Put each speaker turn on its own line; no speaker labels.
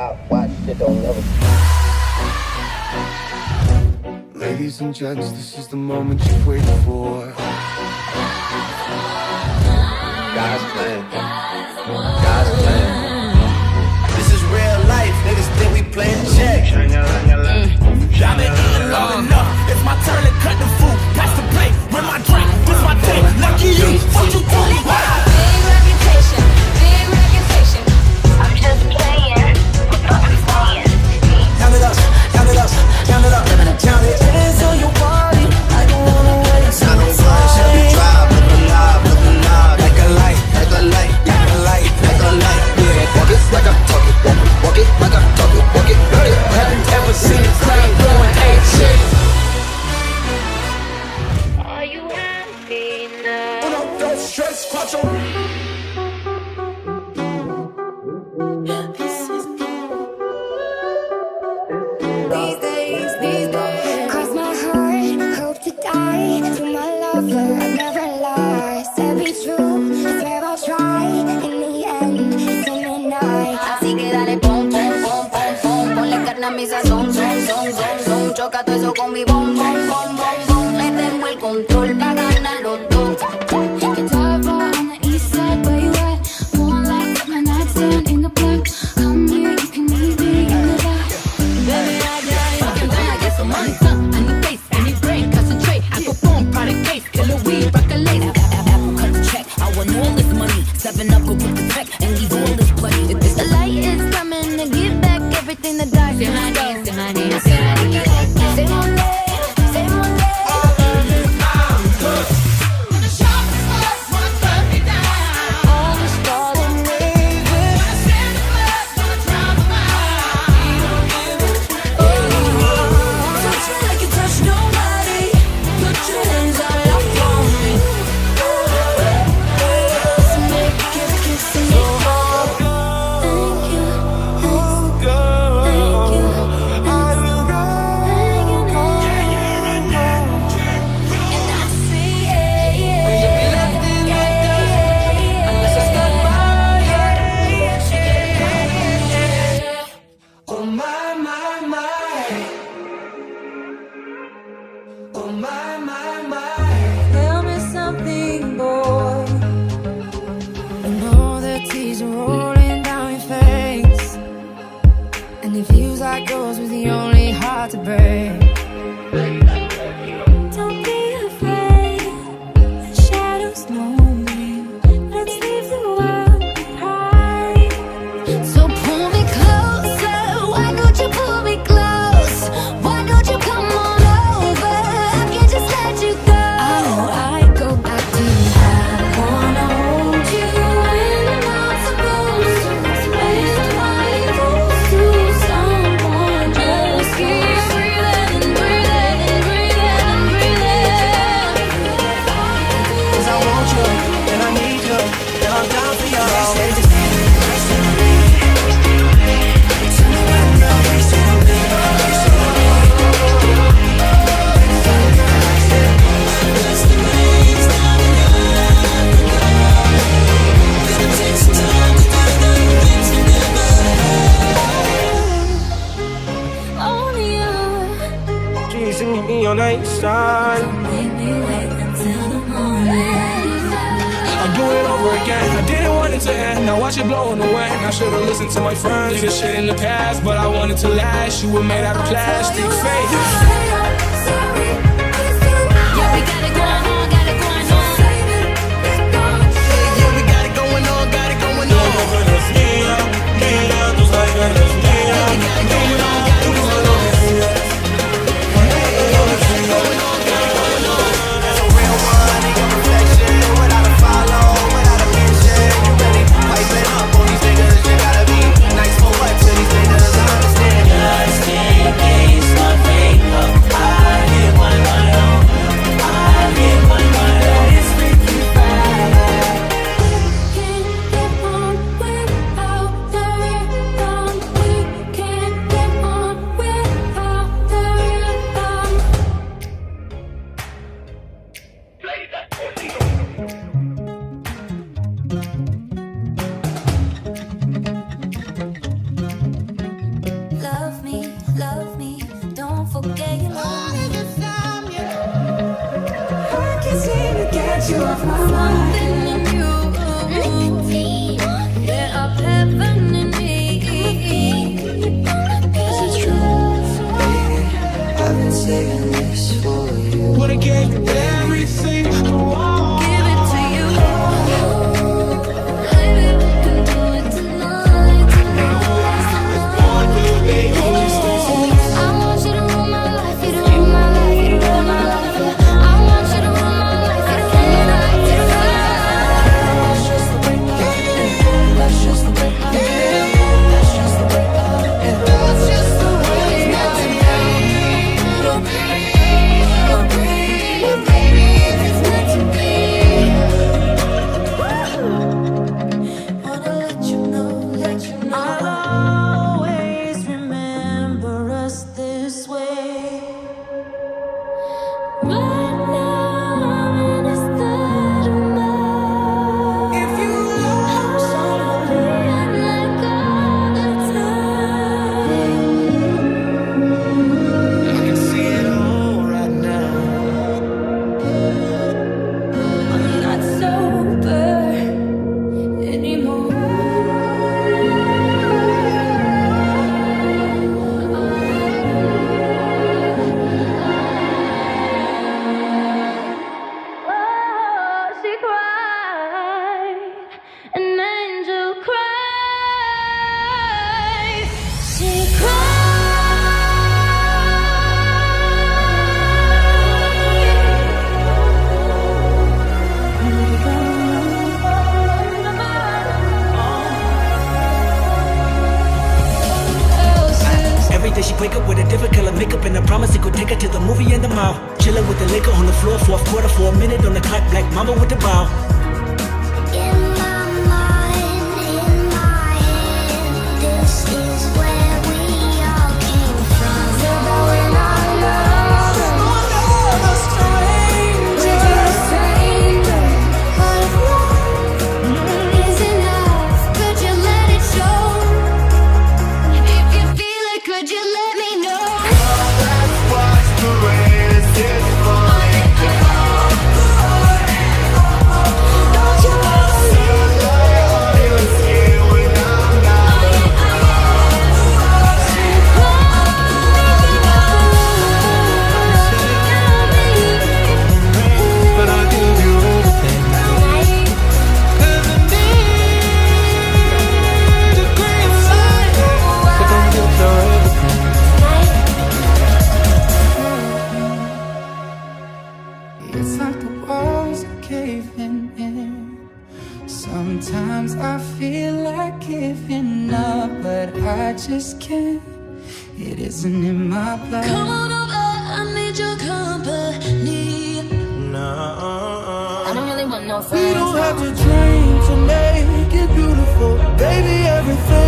stop, watch, shit don't never.
Ladies and gents, this is the moment you wait for.
God's plan. God's plan. This is real life, niggas think we playing check.
I've been eating long enough. It's my turn to cut the food. Pass the plate with my drink. This my day. Lucky you. What you do?
Big reputation. I'm just playing. I'm playing.
Count it up, count it up, count it up, count it. Hands on your body. I don't wanna wait.
I don't wanna shut me drive, look alive, like a light, like a light, like a light, like a light. Yeah, walk it like I talk it, walk it like I talk it, walk it.
Haven't ever seen a crowd going ape shit.
Are you happy now?
Put up that stress, quattro.
These days, cross my heart, hope to die. To my lover, I never lie. Said be true, swear I'll try. In the end, it's in the night.
Así que dale pom, pom, pom, pom, pom. Ponle carne a mi sazón, son. Choca todo eso con mi bom, bom, bom, bom, bom. Le tengo el control pa' ganar los dos.
Guitar bar on the east side, where you at? Moonlight, put my nightstand in the black. Come here, you can meet me in the back.
Baby, I got it. Fucking done, I get some money. I need face, I need brain, concentrate. I go phone, product case, killer weed, rock a lace. Apple cut the check. I want all this money. 7 up, go get the tech, and leave all this play. If the light is coming to give back everything that died. Say my name, say my name, say my name.
Say my name, say my name. All the stars are made with.
Touch me like you touch nobody. Put your hands all up on me.
Kiss me. Thank you. Thank you.
And I see it. Unless I stuck by you.
Oh my, my, my. Oh my, my, my.
Tell me something, boy. I know the tears are rolling down your face, and it feels like yours was the only heart to break. Don't be afraid, the shadows know me. Let's leave the world behind. So pull me closer, why don't you pull me close? Why don't you come on over? I can't just let you go. I know I'd go back to you. I wanna hold you when I'm not supposed to. Waste my close to someone. Just keep breathing, breathing, breathing, breathing.
'Cause I want you, and I need you, and I'm down for you.
Only you
She's in me all night, son.
make me wait until the morning.
I'll do it over again. I didn't want it to end. Now watch it blowing away. I should've listened to my friends. Did this shit in the past, but I wanted to last. You were made out of plastic, fake.
Say I'm sorry, 'cause you
Yeah, we got it going on, got it going on.
save it, it's gone.
Yeah, we got it going on, got it going on. That's a real one, ain't no reflection. Without a follow, without a mention. You really piping up on these niggas. You gotta be nice for what to these niggas, I understand.
Just in case my fate
you off my mind. Nicotine, yeah, up heaven in me. 'Cause it's true,
baby, I've been saving this for you.
Wanna give you everything I want.
give it to you. Baby, we can do it tonight. I want you to rule my life, you to rule my life, you to rule my life. Yeah. I want you to rule my life, you to rule my life, you to rule my life.
That's just the way I am. That's just the way I am. That's just the way it's meant to be.
Baby, if it's meant to be. Wanna let you know, let you know. I'll always remember us this way. Right now, I'm in a state of mind.
If you
I'm trying to be like all the time.
I can see it all right now.
I'm not sober anymore. Oh, she cried, an angel cried. She
Every day she wake up with a different color makeup and I promise it could take her to the movie and the mall. Chillin' with the liquor on the floor, fourth quarter for a minute on the clock, black mama with the ball.
in my mind, in my head, this is where we all came from. So that when I love a stranger, but if love is enough, could you let it show? If you feel it, could you let me know?
Let's watch the rain. It's falling down.
Don't you
You're here when I'm not.
But I'll give you everything. 'Cause I need a green light. So don't give your everything.
It's like the walls are caving in. Sometimes I feel like giving up, but I just can't. It isn't in my blood.
Come on over, I need your company. I don't really want no friends.
We don't have to dream to make it beautiful. Baby, everything